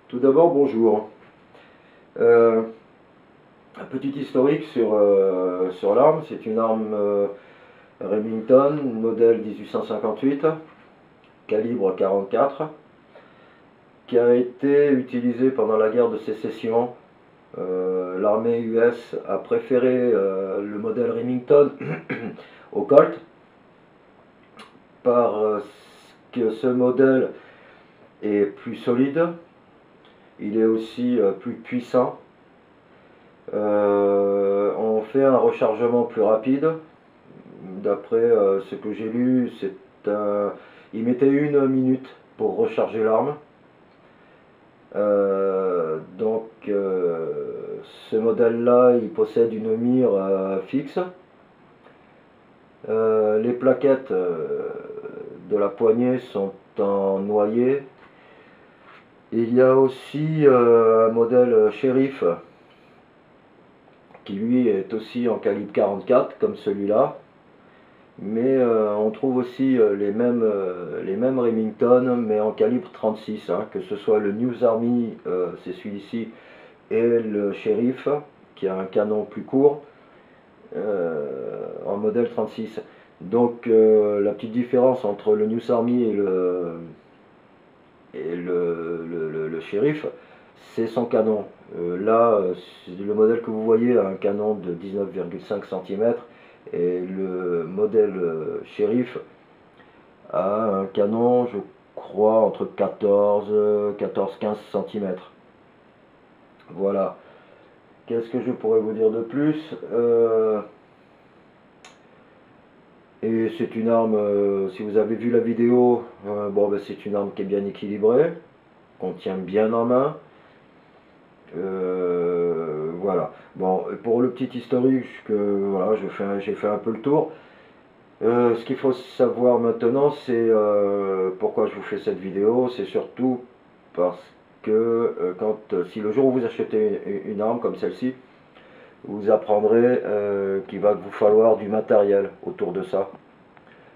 Tout d'abord, bonjour. Euh, un petit historique sur l'arme. C'est une arme Remington, modèle 1858, calibre 44, qui a été utilisée pendant la guerre de sécession. L'armée US a préféré le modèle Remington au Colt, parce que ce modèle est plus solide, il est aussi plus puissant. On fait un rechargement plus rapide. D'après ce que j'ai lu, il mettait 1 minute pour recharger l'arme. Ce modèle-là, il possède une mire fixe. Les plaquettes de la poignée sont en noyer. Il y a aussi un modèle Sheriff qui lui est aussi en calibre 44 comme celui-là, mais on trouve aussi les mêmes Remington mais en calibre 36, hein, que ce soit le News Army, c'est celui-ci, et le Sheriff qui a un canon plus court en modèle 36. Donc la petite différence entre le News Army et le Sheriff, c'est son canon. Là, le modèle que vous voyez a un canon de 19,5 cm et le modèle Sheriff a un canon, je crois, entre 14-15 cm. Voilà. Qu'est-ce que je pourrais vous dire de plus? Et c'est une arme, si vous avez vu la vidéo, c'est une arme qui est bien équilibrée, qu'on tient bien en main. Voilà. Bon, pour le petit historique, voilà, j'ai fait un peu le tour. Ce qu'il faut savoir maintenant, c'est pourquoi je vous fais cette vidéo. C'est surtout parce que si le jour où vous achetez une arme comme celle-ci, vous apprendrez qu'il va vous falloir du matériel autour de ça.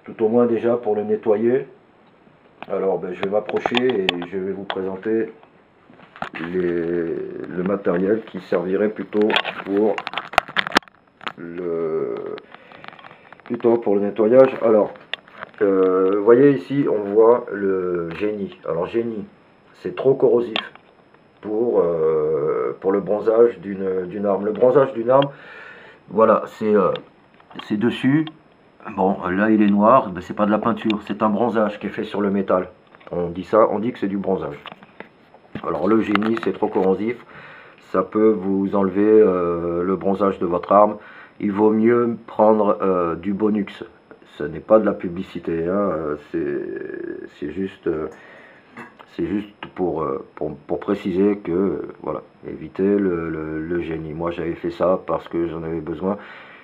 Tout au moins déjà pour le nettoyer. Alors je vais m'approcher et je vais vous présenter le matériel qui servirait plutôt pour le nettoyage. Alors, vous voyez ici, on voit le génie. Alors génie, c'est trop corrosif pour le bronzage d'une arme. Le bronzage d'une arme, voilà, c'est dessus. Bon, là il est noir, ben, c'est pas de la peinture, c'est un bronzage qui est fait sur le métal. On dit que c'est du bronzage. Alors le génie, c'est trop corrosif, ça peut vous enlever le bronzage de votre arme. Il vaut mieux prendre du Bonux. Ce n'est pas de la publicité, hein, c'est juste pour préciser que, voilà, évitez le génie. Moi j'avais fait ça parce que j'en avais besoin.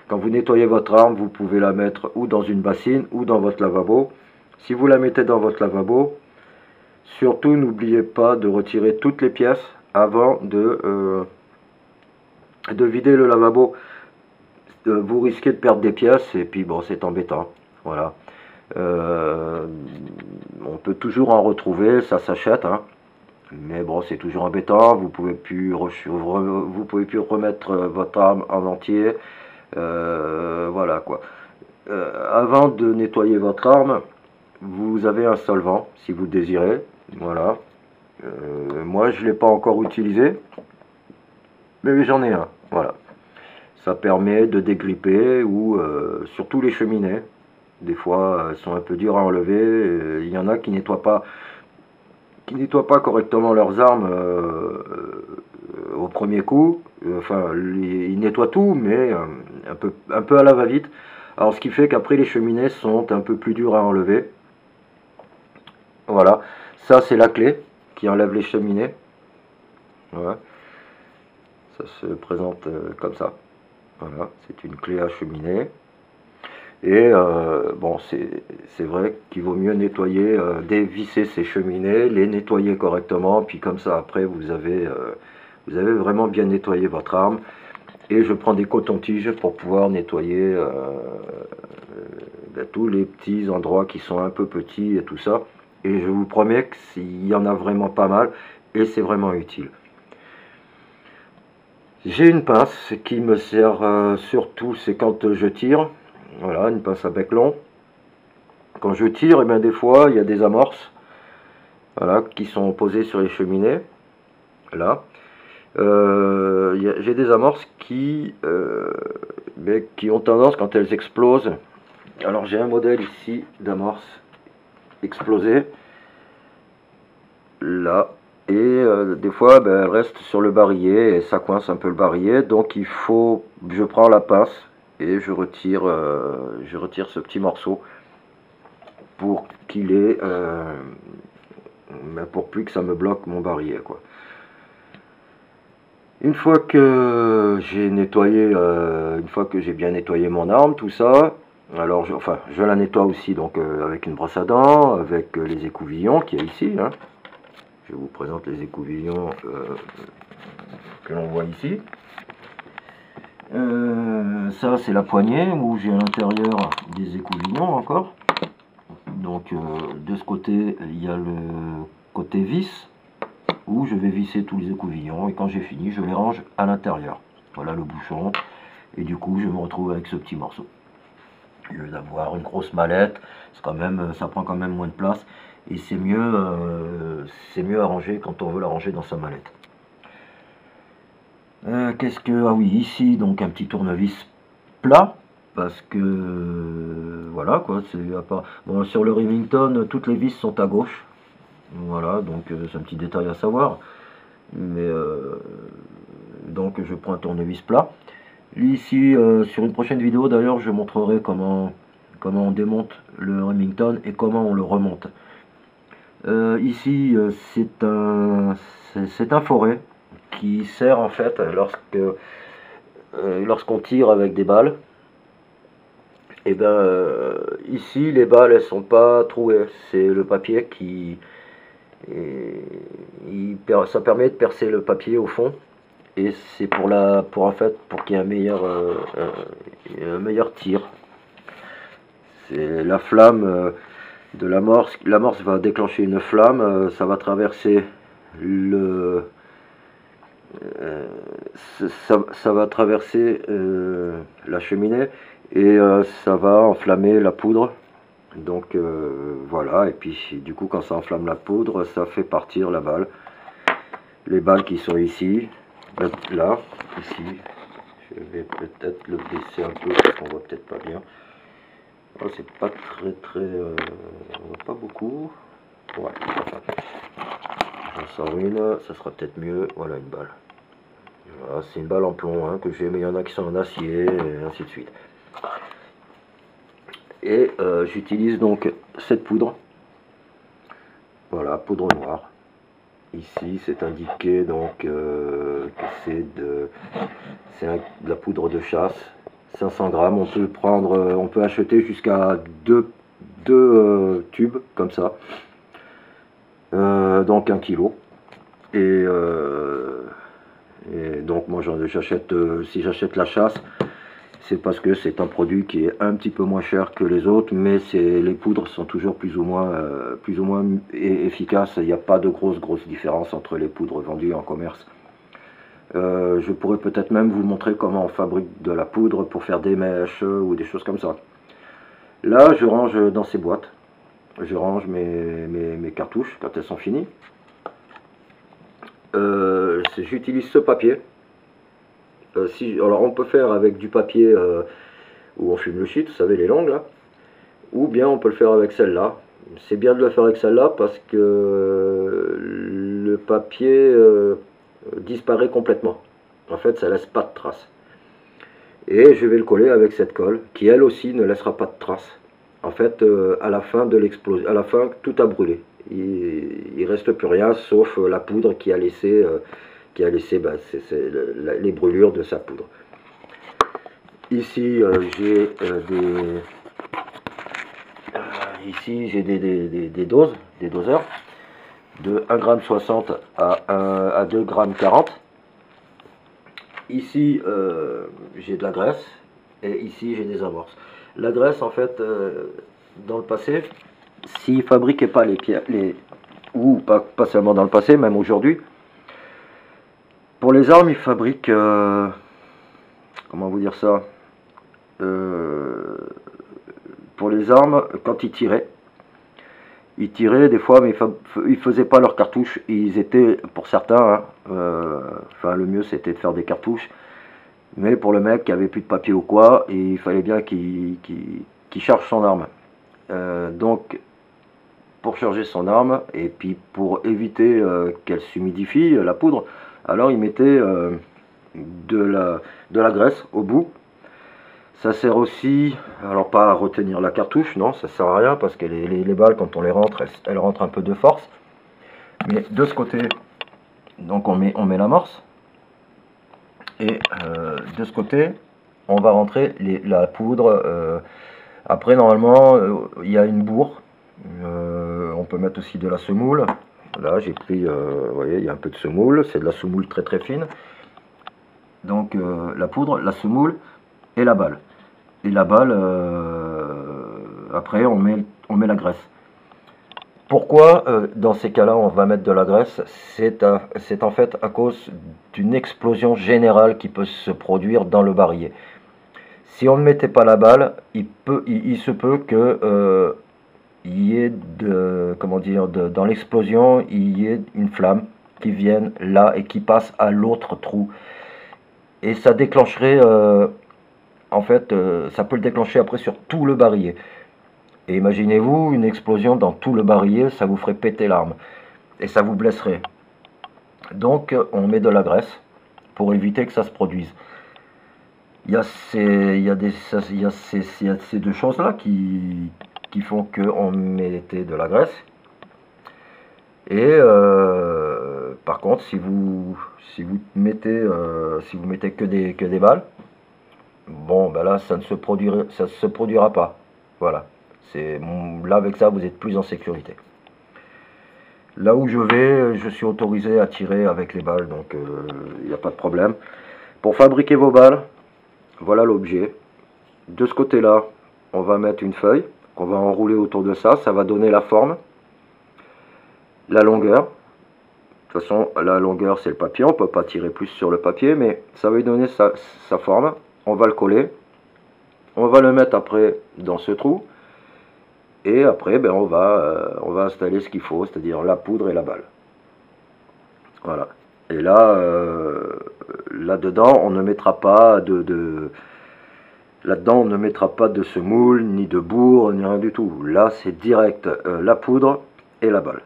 Quand vous nettoyez votre arme, vous pouvez la mettre ou dans une bassine ou dans votre lavabo. Si vous la mettez dans votre lavabo, surtout n'oubliez pas de retirer toutes les pièces avant de vider le lavabo. Vous risquez de perdre des pièces et puis bon, c'est embêtant. Voilà. On peut toujours en retrouver, ça s'achète, hein. Mais bon, c'est toujours embêtant. Vous pouvez plus remettre votre arme en entier. Voilà quoi. Avant de nettoyer votre arme, vous avez un solvant si vous le désirez. Voilà. Moi, je ne l'ai pas encore utilisé, mais j'en ai un. Voilà. Ça permet de dégripper ou surtout les cheminées. Des fois, elles sont un peu dures à enlever. Il y en a qui nettoient pas correctement leurs armes au premier coup. Enfin, ils nettoient tout, mais un peu à la va-vite. Alors, ce qui fait qu'après, les cheminées sont un peu plus dures à enlever. Voilà. Ça, c'est la clé qui enlève les cheminées. Voilà. Ça se présente comme ça. Voilà, c'est une clé à cheminée. Et bon, c'est vrai qu'il vaut mieux nettoyer, dévisser ces cheminées, les nettoyer correctement, puis comme ça après vous avez vraiment bien nettoyé votre arme. Et je prends des cotons-tiges pour pouvoir nettoyer tous les petits endroits qui sont un peu petits et tout ça. Et je vous promets que s'il y en a vraiment pas mal, et c'est vraiment utile. J'ai une pince qui me sert surtout, c'est quand je tire. Voilà, une pince à bec long. Quand je tire, et bien des fois, il y a des amorces, voilà, qui sont posées sur les cheminées. Là. J'ai des amorces qui ont tendance, quand elles explosent. Alors j'ai un modèle ici d'amorce explosée. Là. Et des fois, elle reste sur le barillet et ça coince un peu le barillet. Donc je prends la pince et je retire ce petit morceau pour qu'il ait, pour plus que ça me bloque mon barillet, quoi. Une fois que j'ai nettoyé, une fois que j'ai bien nettoyé mon arme, tout ça, alors je la nettoie aussi donc avec une brosse à dents, avec les écouvillons qu'il y a ici, hein. Je vous présente les écouvillons que l'on voit ici. Ça c'est la poignée où j'ai à l'intérieur des écouvillons encore. Donc de ce côté il y a le côté vis où je vais visser tous les écouvillons et quand j'ai fini je les range à l'intérieur. Voilà le bouchon et du coup je me retrouve avec ce petit morceau. Au lieu d'avoir une grosse mallette, ça prend quand même moins de place. Et c'est mieux à ranger quand on veut la ranger dans sa mallette. Ah oui, ici donc un petit tournevis plat parce que voilà quoi, bon, sur le Remington toutes les vis sont à gauche, voilà, donc c'est un petit détail à savoir, mais donc je prends un tournevis plat. Ici sur une prochaine vidéo d'ailleurs je montrerai comment on démonte le Remington et comment on le remonte. Ici, c'est un foret qui sert en fait lorsqu'on tire avec des balles. Et ici, les balles elles sont pas trouées. C'est le papier ça permet de percer le papier au fond. Et c'est pour qu'il y ait un meilleur tir. C'est la flamme. De l'amorce va déclencher une flamme, ça va traverser ça va traverser la cheminée et ça va enflammer la poudre. Donc voilà, et puis du coup quand ça enflamme la poudre, ça fait partir la balle. Les balles qui sont ici, là, ici, je vais peut-être le baisser un peu parce qu'on voit peut-être pas bien. Oh, c'est pas très on voit pas beaucoup. Ouais, enfin, j'en sors une, ça sera peut-être mieux. Voilà une balle. Voilà, c'est une balle en plomb hein, que j'ai, mais il y en a qui sont en acier et ainsi de suite. Et j'utilise donc cette poudre. Voilà, poudre noire. Ici c'est indiqué donc que c'est de la poudre de chasse. 500 grammes, on peut acheter jusqu'à deux tubes comme ça, donc 1 kg. Et donc moi si j'achète la chasse, c'est parce que c'est un produit qui est un petit peu moins cher que les autres, mais les poudres sont toujours plus ou moins efficaces. Il n'y a pas de grosse différence entre les poudres vendues en commerce. Je pourrais peut-être même vous montrer comment on fabrique de la poudre pour faire des mèches ou des choses comme ça. Là, je range dans ces boîtes. Je range mes cartouches quand elles sont finies. J'utilise ce papier. Alors on peut faire avec du papier où on fume le shit, vous savez les longues là. Ou bien on peut le faire avec celle-là. C'est bien de le faire avec celle-là parce que le papier disparaît complètement. En fait, ça laisse pas de traces. Et je vais le coller avec cette colle qui elle aussi ne laissera pas de traces. En fait, à la fin de l'explosion, à la fin, tout a brûlé. Il reste plus rien sauf la poudre qui a laissé, les brûlures de sa poudre. Ici, j'ai des doseurs de 1,60 g à 2,40 g. Ici, j'ai de la graisse et ici, j'ai des amorces. La graisse, en fait, dans le passé, s'ils ne fabriquaient pas les ou pas seulement dans le passé, même aujourd'hui. Pour les armes, ils fabriquent, comment vous dire ça, pour les armes, quand ils tiraient des fois, mais ils faisaient pas leurs cartouches. Ils étaient, pour certains, hein, enfin le mieux c'était de faire des cartouches. Mais pour le mec qui avait plus de papier ou quoi, il fallait bien qu'il charge son arme. Donc pour charger son arme, et puis pour éviter qu'elle s'humidifie, la poudre, alors il mettait de la graisse au bout. Ça sert aussi, alors pas à retenir la cartouche, non, ça sert à rien, parce que les balles, quand on les rentre, elles rentrent un peu de force. Mais de ce côté, donc on met l'amorce, et de ce côté, on va rentrer la poudre. Après, normalement, il y a une bourre. On peut mettre aussi de la semoule. Là, j'ai pris, vous voyez, il y a un peu de semoule. C'est de la semoule très très fine. Donc, la poudre, la semoule et la balle. Et la balle, après, on met la graisse. Pourquoi, dans ces cas-là, on va mettre de la graisse? C'est en fait à cause d'une explosion générale qui peut se produire dans le barillet. Si on ne mettait pas la balle, il se peut que y ait dans l'explosion, il y ait une flamme qui vienne là et qui passe à l'autre trou. Et ça déclencherait, en fait, ça peut le déclencher après sur tout le barillet. Et imaginez-vous une explosion dans tout le barillet, ça vous ferait péter l'arme. Et ça vous blesserait. Donc on met de la graisse pour éviter que ça se produise. Il y a ces deux choses-là qui font qu'on mettait de la graisse. Et par contre, si vous mettez que des balles, bon ben là ça ne se produira pas. Voilà. Là avec ça vous êtes plus en sécurité. Là où je vais, je suis autorisé à tirer avec les balles, donc il n'y a pas de problème. Pour fabriquer vos balles, voilà l'objet. De ce côté-là, on va mettre une feuille qu'on va enrouler autour de ça. Ça va donner la forme, la longueur. De toute façon, la longueur, c'est le papier. On ne peut pas tirer plus sur le papier, mais ça va lui donner sa forme. On va le coller. On va le mettre après dans ce trou. Et après, ben, on va installer ce qu'il faut, c'est-à-dire la poudre et la balle. Voilà. Et là, là-dedans, on ne mettra pas là-dedans, on ne mettra pas de semoule, ni de bourre, ni rien du tout. Là, c'est direct la poudre et la balle.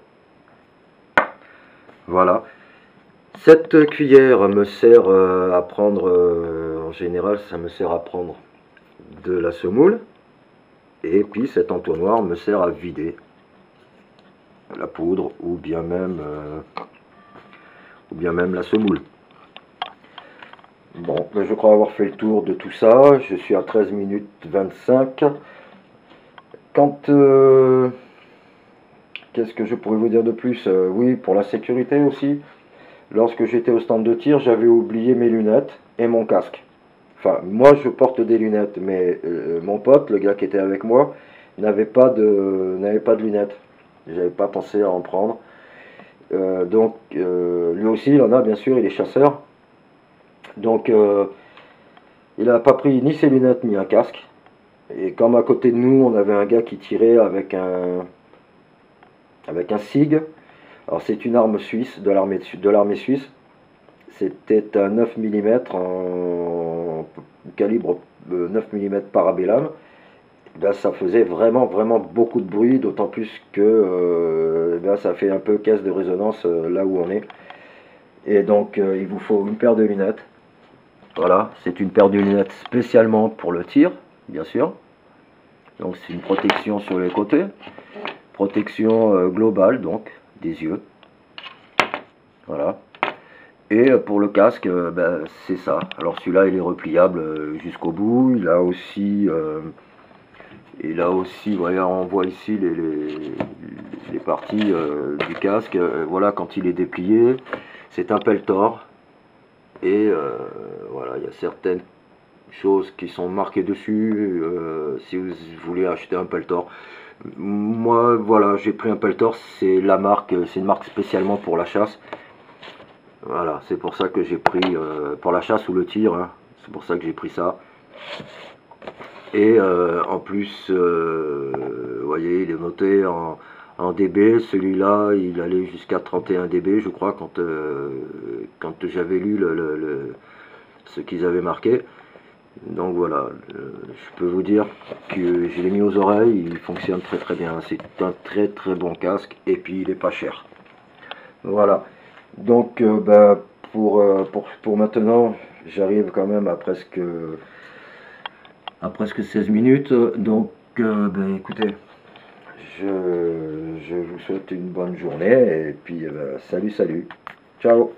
Voilà. Cette cuillère me sert à prendre, en général, ça me sert à prendre de la semoule. Et puis cet entonnoir me sert à vider la poudre ou bien même la semoule. Bon, je crois avoir fait le tour de tout ça. Je suis à 13 minutes 25. Qu'est-ce que je pourrais vous dire de plus? Oui, pour la sécurité aussi. Lorsque j'étais au stand de tir, j'avais oublié mes lunettes et mon casque. Enfin, moi je porte des lunettes, mais mon pote, le gars qui était avec moi, n'avait pas de lunettes. J'avais pas pensé à en prendre. Donc, lui aussi, il en a, bien sûr, il est chasseur. Donc, il n'a pas pris ni ses lunettes ni un casque. Et comme à côté de nous, on avait un gars qui tirait avec un SIG. Alors, c'est une arme suisse, de l'armée suisse. C'était un 9 mm en calibre 9 mm parabellum. Ben, ça faisait vraiment beaucoup de bruit, d'autant plus que ben, ça fait un peu caisse de résonance là où on est. Et donc il vous faut une paire de lunettes. Voilà, c'est une paire de lunettes spécialement pour le tir, bien sûr. Donc c'est une protection sur les côtés, protection globale donc des yeux. Voilà. Et pour le casque, ben, c'est ça. Alors celui-là, il est repliable jusqu'au bout. Il a aussi, voyez, on voit ici les parties du casque. Voilà, quand il est déplié, c'est un pelletor. Et voilà, il y a certaines choses qui sont marquées dessus. Si vous voulez acheter un pelletor, Moi, voilà, j'ai pris un Peltor, c'est la marque, c'est une marque spécialement pour la chasse. Voilà, c'est pour ça que j'ai pris, pour la chasse ou le tir, hein, c'est pour ça que j'ai pris ça. Et en plus, vous voyez, il est noté en dB. Celui-là, il allait jusqu'à 31 dB, je crois, quand j'avais lu ce qu'ils avaient marqué. Donc voilà, je peux vous dire que je l'ai mis aux oreilles, il fonctionne très très bien. C'est un très très bon casque et puis il est pas cher. Voilà. Donc pour maintenant, j'arrive quand même à presque 16 minutes. Donc écoutez, je vous souhaite une bonne journée et puis salut salut. Ciao.